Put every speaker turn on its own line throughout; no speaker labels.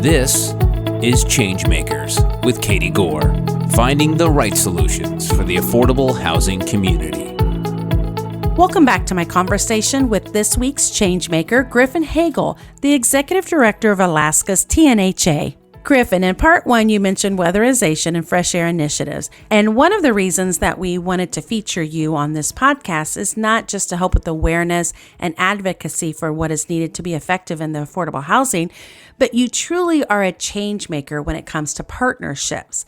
This is ChangeMakers with Katie Gore, finding the right solutions for the affordable housing community.
Welcome back to my conversation with this week's ChangeMaker, Griffin Hagle, the Executive Director of Alaska's TNHA. Griffin, in part one, you mentioned weatherization and fresh air initiatives. And one of the reasons that we wanted to feature you on this podcast is not just to help with awareness and advocacy for what is needed to be effective in the affordable housing, but you truly are a change maker when it comes to partnerships.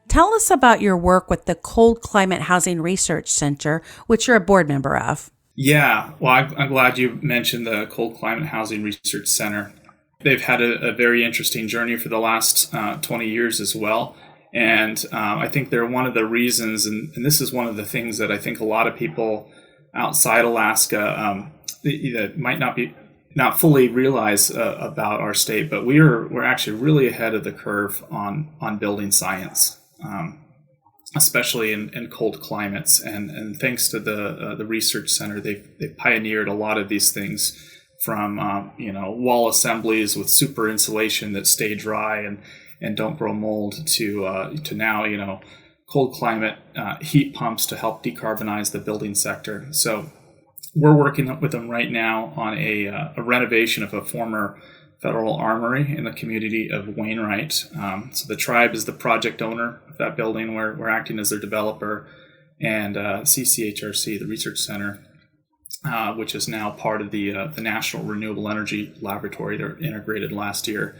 Tell us about your work with the Cold Climate Housing Research Center, which you're a board member of.
Yeah, well, I'm glad you mentioned the Cold Climate Housing Research Center. They've had a very interesting journey for the last 20 years as well. And I think they're one of the reasons, and this is one of the things that I think a lot of people outside Alaska that might not fully realize about our state, but we're actually really ahead of the curve on building science, especially in cold climates. And thanks to the research center, they've pioneered a lot of these things, from wall assemblies with super insulation that stay dry and don't grow mold to now cold climate heat pumps to help decarbonize the building sector. So we're working with them right now on a renovation of a former federal armory in the community of Wainwright. So the tribe is the project owner of that building. We're acting as their developer, and CCHRC, the research center, which is now part of the National Renewable Energy Laboratory that integrated last year,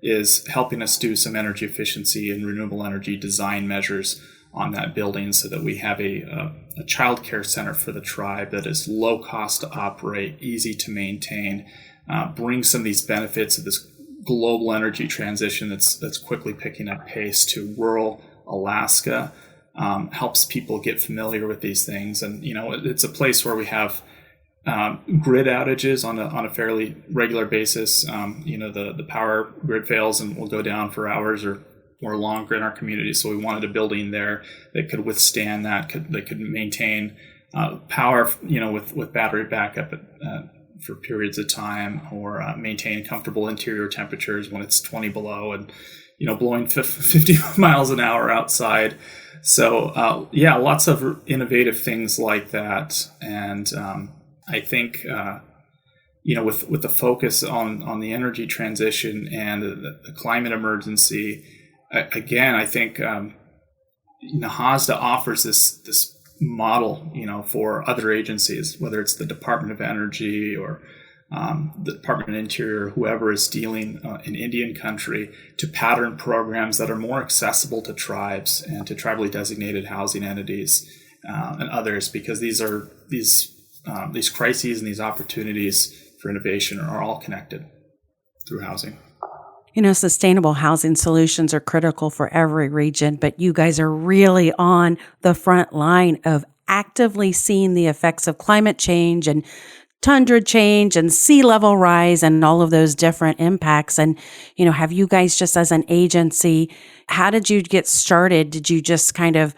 is helping us do some energy efficiency and renewable energy design measures on that building so that we have a child care center for the tribe that is low cost to operate, easy to maintain, brings some of these benefits of this global energy transition that's quickly picking up pace to rural Alaska, helps people get familiar with these things. And, it's a place where we have grid outages on a fairly regular basis. The power grid fails and will go down for hours or longer in our community. So we wanted a building there that could withstand that, that could maintain power, with battery backup for periods of time, or maintain comfortable interior temperatures when it's 20 below and, blowing 50 miles an hour outside. So, lots of innovative things like that. And I think, with the focus on the energy transition and the climate emergency, again, I think HASDA offers this model, for other agencies, whether it's the Department of Energy or the Department of Interior, whoever is dealing in Indian country, to pattern programs that are more accessible to tribes and to tribally designated housing entities and others, because these crises and these opportunities for innovation are all connected through housing.
Sustainable housing solutions are critical for every region, but you guys are really on the front line of actively seeing the effects of climate change and tundra change and sea level rise and all of those different impacts. And, have you guys, just as an agency, how did you get started? Did you just kind of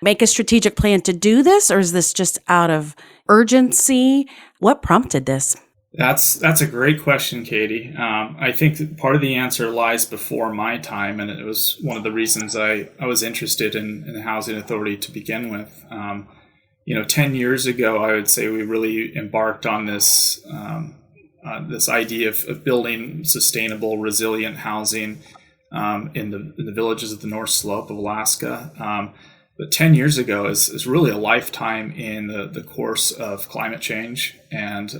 make a strategic plan to do this, or is this just out of urgency? What prompted this?
That's a great question, Katie. I think that part of the answer lies before my time, and it was one of the reasons I was interested in the Housing Authority to begin with. 10 years ago, I would say we really embarked on this this idea of building sustainable, resilient housing in the villages of the North Slope of Alaska. But 10 years ago is really a lifetime in the course of climate change and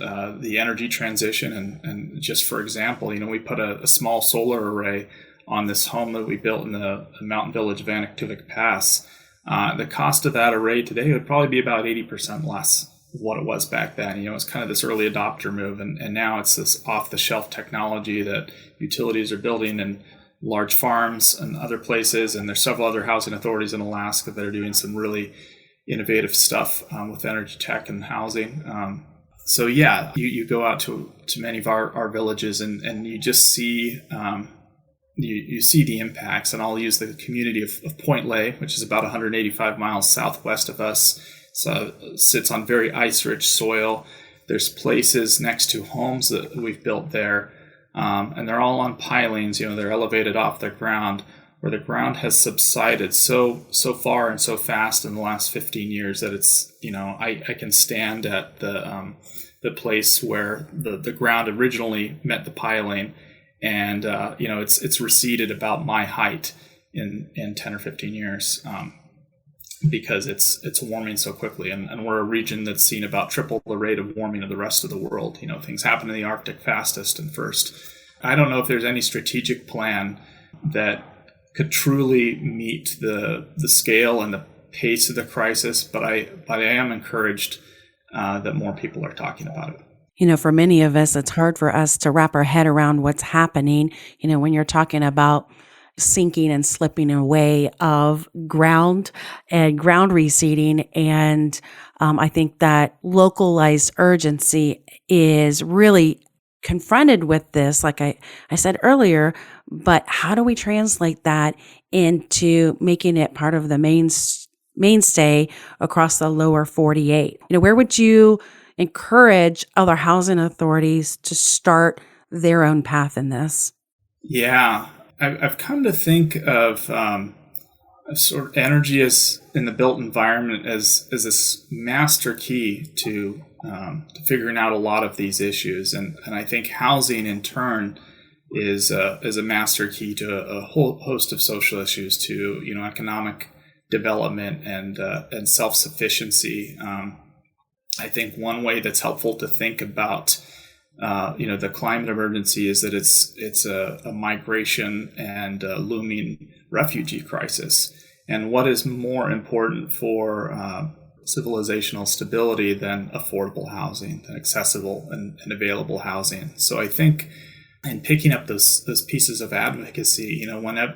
the energy transition. And just for example, we put a small solar array on this home that we built in the mountain village of Anaktuvuk Pass. The cost of that array today would probably be about 80% less of what it was back then. It's kind of this early adopter move. And now it's this off-the-shelf technology that utilities are building and large farms and other places, and there's several other housing authorities in Alaska that are doing some really innovative stuff with energy tech and housing. You go out to many of our villages and you just see you see the impacts. And I'll use the community of Point Lay, which is about 185 miles southwest of us. So it sits on very ice-rich soil. There's places next to homes that we've built there and they're all on pilings. They're elevated off the ground, where the ground has subsided so far and so fast in the last 15 years that it's, I can stand at the place where the ground originally met the piling, and it's receded about my height in 10 or 15 years, because it's warming so quickly, and we're a region that's seen about triple the rate of warming of the rest of the world. Things happen in the Arctic fastest and first. I don't know if there's any strategic plan that could truly meet the scale and the pace of the crisis, but I am encouraged that more people are talking about it.
For many of us, it's hard for us to wrap our head around what's happening. When you're talking about sinking and slipping away of ground and ground receding. And I think that localized urgency is really confronted with this, like I said earlier, but how do we translate that into making it part of the mainstay across the lower 48? Where would you encourage other housing authorities to start their own path in this?
Yeah, I've come to think of sort of energy as in the built environment as this master key to figuring out a lot of these issues, and I think housing in turn is a master key to a whole host of social issues, to economic development and self-sufficiency. I think one way that's helpful to think about the climate emergency is that it's a migration and a looming refugee crisis. And what is more important for civilizational stability than affordable housing, than accessible and available housing? So I think in picking up those pieces of advocacy, when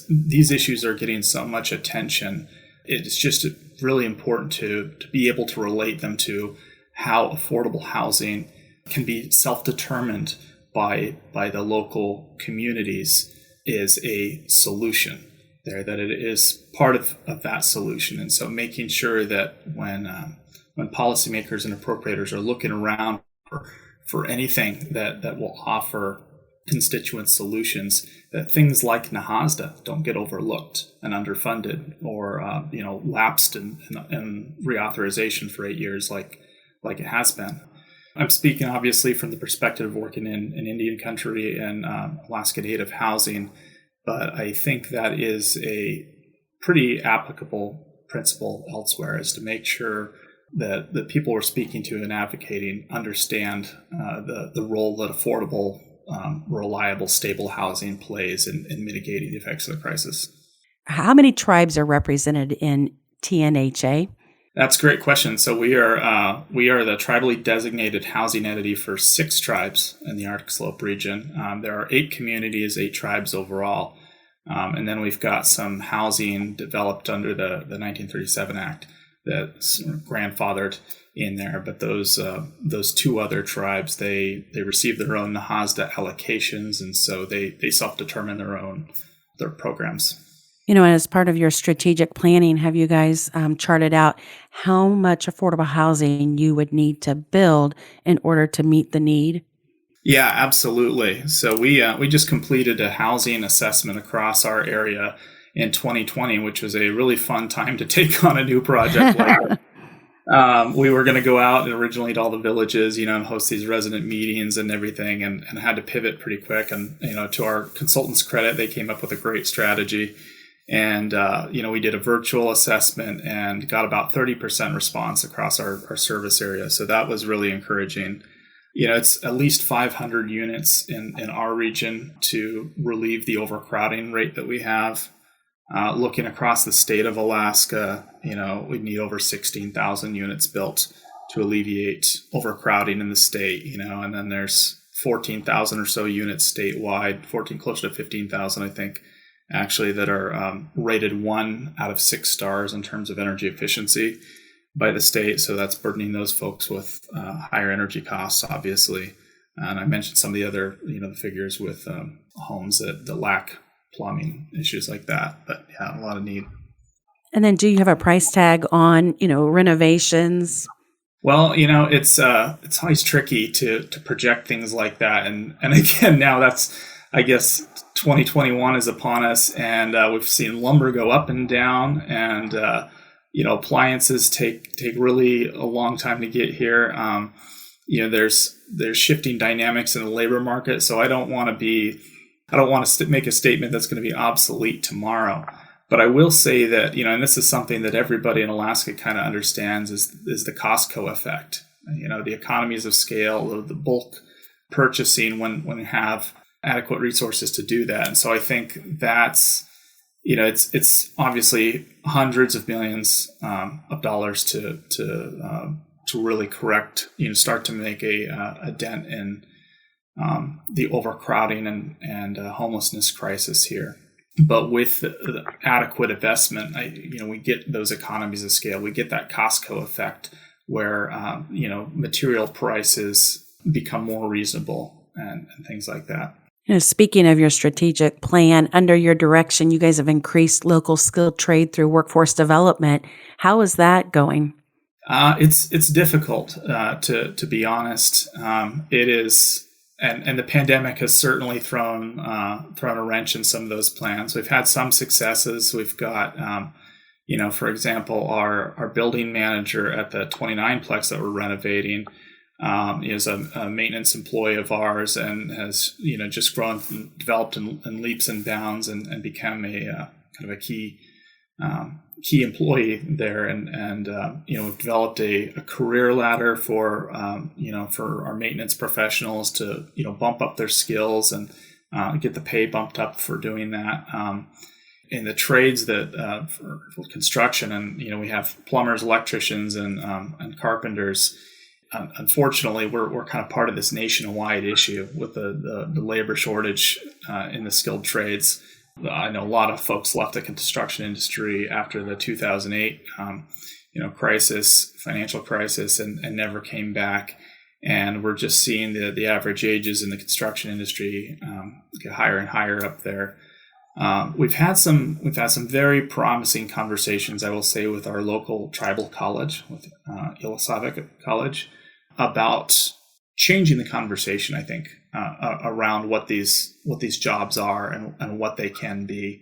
these issues are getting so much attention, it's just really important to be able to relate them to how affordable housing can be self-determined by the local communities is a solution there, that it is part of that solution. And so making sure that when policymakers and appropriators are looking around for anything that will offer constituent solutions, that things like NAHASDA don't get overlooked and underfunded, or lapsed in reauthorization for 8 years like it has been. I'm speaking obviously from the perspective of working in Indian country and Alaska Native housing, but I think that is a pretty applicable principle elsewhere, is to make sure that the people we're speaking to and advocating understand the role that affordable, reliable, stable housing plays in mitigating the effects of the crisis.
How many tribes are represented in TNHA?
That's a great question. So we are the tribally designated housing entity for 6 tribes in the Arctic Slope region. There are 8 communities, 8 tribes overall, and then we've got some housing developed under the 1937 Act that's grandfathered in there. But those 2 other tribes, they receive their own NAHASDA allocations, and so they self-determine their programs.
And as part of your strategic planning, have you guys charted out how much affordable housing you would need to build in order to meet the need?
Yeah, absolutely. So we just completed a housing assessment across our area in 2020, which was a really fun time to take on a new project like that. We were going to go out and originally to all the villages, and host these resident meetings and everything, and had to pivot pretty quick. And, to our consultants' credit, they came up with a great strategy. And, we did a virtual assessment and got about 30% response across our service area. So that was really encouraging. It's at least 500 units in our region to relieve the overcrowding rate that we have. Looking across the state of Alaska, we need over 16,000 units built to alleviate overcrowding in the state, and then there's 14,000 or so units statewide, closer to 15,000, I think, actually, that are rated 1 out of 6 stars in terms of energy efficiency by the state. So that's burdening those folks with higher energy costs, obviously. And I mentioned some of the other, the figures with homes that lack plumbing, issues like that. But yeah, a lot of need.
And then do you have a price tag on, renovations?
Well, it's always tricky to project things like that, and again, now that's, I guess, 2021 is upon us, and we've seen lumber go up and down, and appliances take really a long time to get here. There's shifting dynamics in the labor market, so I don't want to make a statement that's going to be obsolete tomorrow. But I will say that, and this is something that everybody in Alaska kind of understands, is the Costco effect. The economies of scale, the bulk purchasing when you have adequate resources to do that. And so I think that's, it's obviously hundreds of millions of dollars to really correct, start to make a dent in the overcrowding and homelessness crisis here. But with the adequate investment, we get those economies of scale. We get that Costco effect where, material prices become more reasonable and things like that.
Speaking of your strategic plan, under your direction, you guys have increased local skilled trade through workforce development. How is that going?
It's difficult, to be honest. It is. And the pandemic has certainly thrown a wrench in some of those plans. We've had some successes. We've got, for example, our building manager at the 29-plex that we're renovating is a maintenance employee of ours and has, just grown and developed in leaps and bounds and become a kind of a key employee there, and we've developed a career ladder for our maintenance professionals to bump up their skills and get the pay bumped up for doing that. In the trades that for construction, and we have plumbers, electricians, and carpenters. Unfortunately, we're kind of part of this nationwide issue with the labor shortage in the skilled trades. I know a lot of folks left the construction industry after the 2008, financial crisis, and never came back. And we're just seeing the average ages in the construction industry get higher and higher up there. We've had some very promising conversations, I will say, with our local tribal college, with Ilisavik College, about changing the conversation, I think, around what these jobs are and what they can be.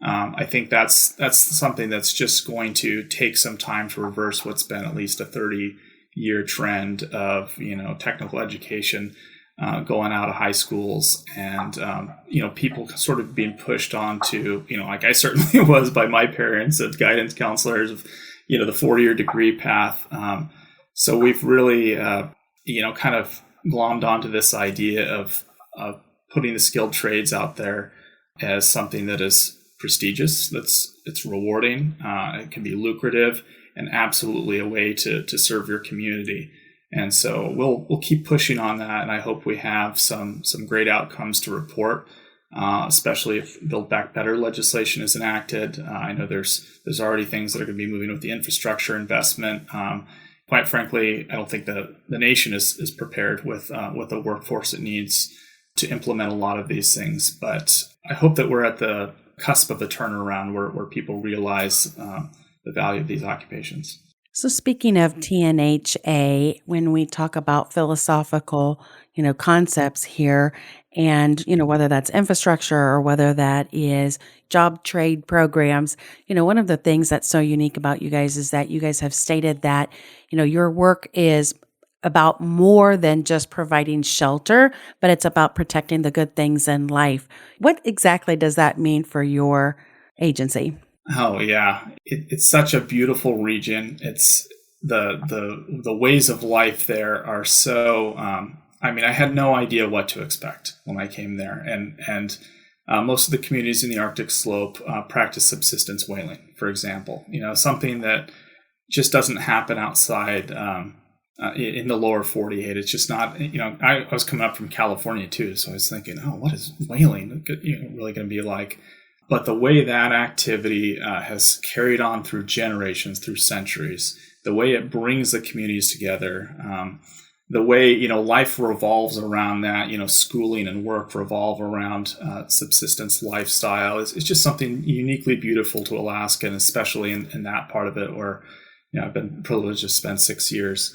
I think that's something that's just going to take some time to reverse what's been at least a 30-year trend of technical education going out of high schools, and people sort of being pushed on to like I certainly was by my parents as guidance counselors of the 4-year degree path. So we've really kind of glommed onto this idea of putting the skilled trades out there as something that is prestigious, it's rewarding, it can be lucrative, and absolutely a way to serve your community. And so we'll keep pushing on that, and I hope we have some great outcomes to report, especially if Build Back Better legislation is enacted. I know there's already things that are going to be moving with the infrastructure investment. Quite frankly, I don't think the nation is prepared with the workforce it needs to implement a lot of these things. But I hope that we're at the cusp of a turnaround where people realize the value of these occupations.
So speaking of TNHA, when we talk about philosophical, concepts here, and, whether that's infrastructure or whether that is job trade programs, one of the things that's so unique about you guys is that you guys have stated that, your work is about more than just providing shelter, but it's about protecting the good things in life. What exactly does that mean for your agency?
Oh yeah, it's such a beautiful region. It's the ways of life there are so. I had no idea what to expect when I came there, and most of the communities in the Arctic Slope practice subsistence whaling, for example. Something that just doesn't happen outside in the lower 48. It's just not. I was coming up from California too, so I was thinking, what is whaling really going to be like? But the way that activity has carried on through generations, through centuries, the way it brings the communities together, the way, life revolves around that, schooling and work revolve around subsistence lifestyle, it's just something uniquely beautiful to Alaska, and especially in that part of it where, I've been privileged to spend 6 years.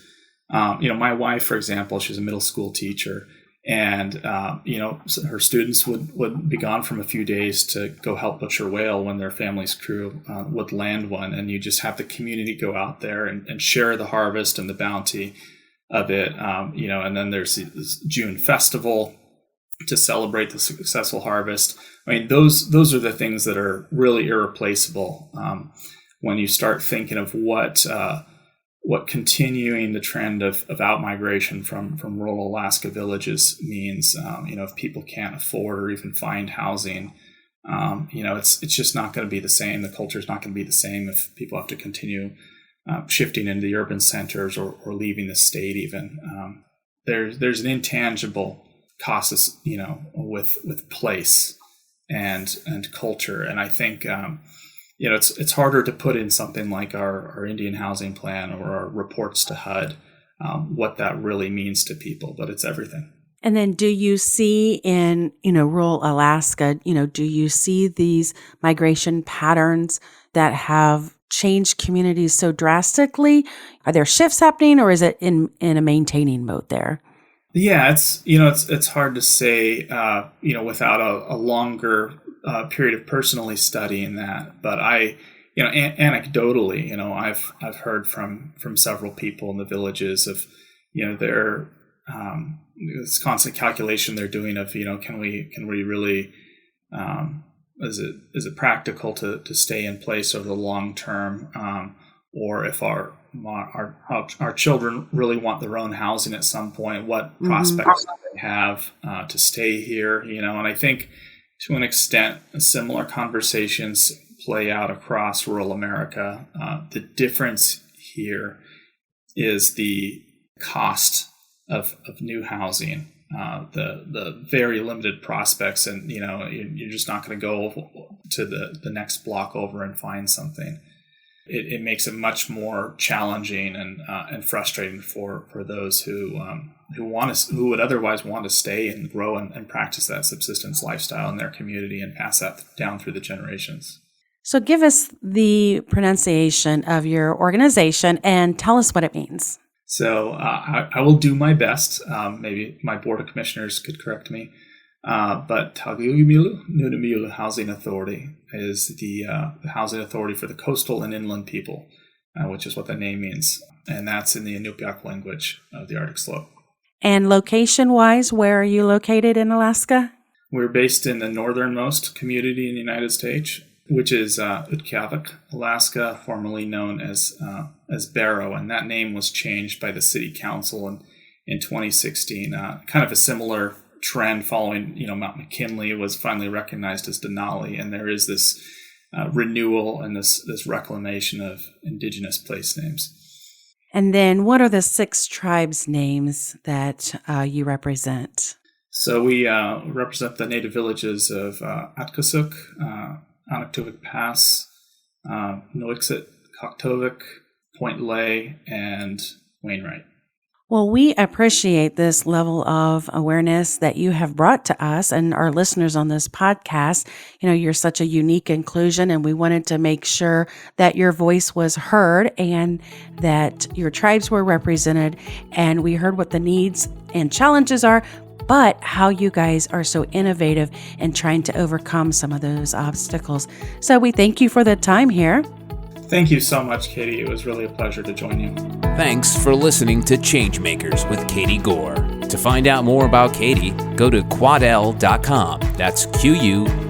My wife, for example, she's a middle school teacher, and her students would be gone from a few days to go help butcher whale when their family's crew would land one, and you just have the community go out there and share the harvest and the bounty of it. And then there's this June festival to celebrate the successful harvest. I mean, those are the things that are really irreplaceable when you start thinking of what continuing the trend of outmigration from rural Alaska villages means. If people can't afford or even find housing, it's just not going to be the same. The culture is not going to be the same if people have to continue shifting into the urban centers or leaving the state even. There's an intangible cost, with place and culture. And I think, it's harder to put in something like our Indian housing plan or our reports to HUD, what that really means to people, but it's everything.
And then do you see in, rural Alaska, do you see these migration patterns that have changed communities so drastically? Are there shifts happening, or is it in a maintaining mode there?
Yeah, it's hard to say, without a longer period of personally studying that. But anecdotally, I've heard from several people in the villages of, their this constant calculation they're doing of, can we really, is it practical to stay in place over the long term, or if our children really want their own housing at some point, what prospects do they have to stay here? And I think to an extent, similar conversations play out across rural America. The difference here is the cost of new housing, the very limited prospects, and you're just not going to go to the next block over and find something. It makes it much more challenging and frustrating for those who would otherwise want to stay and grow and practice that subsistence lifestyle in their community and pass that down through the generations.
So give us the pronunciation of your organization and tell us what it means.
So I will do my best. Maybe my board of commissioners could correct me. But Taġiuġmiullu, Nunamiullu Housing Authority is the housing authority for the coastal and inland people, which is what the name means. And that's in the Inupiaq language of the Arctic Slope. And
location-wise, where are you located in Alaska?
We're based in the northernmost community in the United States, which is Utqiagvik, Alaska, formerly known as Barrow. And that name was changed by the city council in 2016, kind of a similar trend following, Mount McKinley was finally recognized as Denali, and there is this renewal and this reclamation of indigenous place names.
And then what are the 6 tribes names that you represent?
So we represent the native villages of Atkasuk, Anaktuvik Pass, Noixit, Koktovik, Point Lay, and Wainwright.
Well, we appreciate this level of awareness that you have brought to us and our listeners on this podcast. You're such a unique inclusion, and we wanted to make sure that your voice was heard and that your tribes were represented. And we heard what the needs and challenges are, but how you guys are so innovative in trying to overcome some of those obstacles. So we thank you for the time here.
Thank you so much, Katie. It was really a pleasure to join you.
Thanks for listening to ChangeMakers with Katie Gore. To find out more about Katie, go to quadel.com. That's QUADEL.com.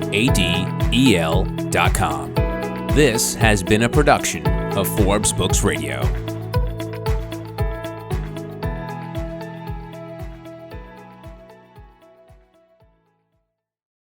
This has been a production of Forbes Books Radio.